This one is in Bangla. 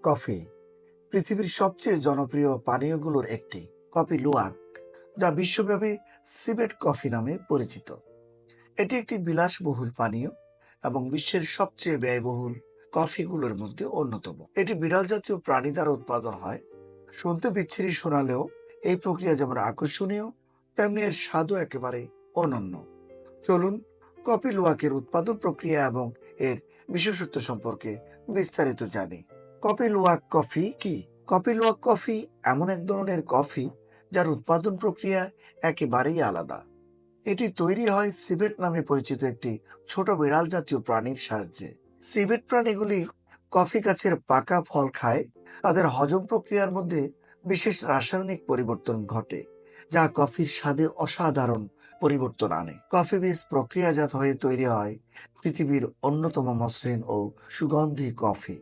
কফি পৃথিবীর সবচেয়ে জনপ্রিয় পানীয়গুলোর একটি। কফি লুয়াক, যা বিশ্বব্যাপী সিবেট কফি নামে পরিচিত। এটি একটি বিলাসবহুল পানীয় এবং বিশ্বের সবচেয়ে ব্যয়বহুল কফিগুলোর মধ্যে অন্যতম। এটি বিড়াল জাতীয় প্রাণী দ্বারা উৎপাদন হয়। শুনতে বিচ্ছিরি শোনালেও এই প্রক্রিয়া যেমন আকর্ষণীয়, তেমনি এর স্বাদও একেবারে অনন্য। চলুন কফি লুয়াকের উৎপাদন প্রক্রিয়া এবং এর বিশেষত্ব সম্পর্কে বিস্তারিত জানি। কফি লুয়াক কফি কি? কফি লুয়াক কফি এমন এক ধরনের কফি যার উৎপাদন প্রক্রিয়া একেবারেই আলাদা। এটি তৈরি হয় সিভেট নামে পরিচিত একটি ছোট বিড়াল জাতীয় প্রাণীর সাহায্যে। সিভেট প্রাণীগুলি কফি গাছের পাকা ফল খায়। তাদের হজম প্রক্রিয়ার মধ্যে বিশেষ রাসায়নিক পরিবর্তন ঘটে, যা কফির স্বাদে অসাধারণ পরিবর্তন আনে। কফি বীজ প্রক্রিয়াজাত হয়ে তৈরি হয় পৃথিবীর অন্যতম মসৃণ ও সুগন্ধি কফি।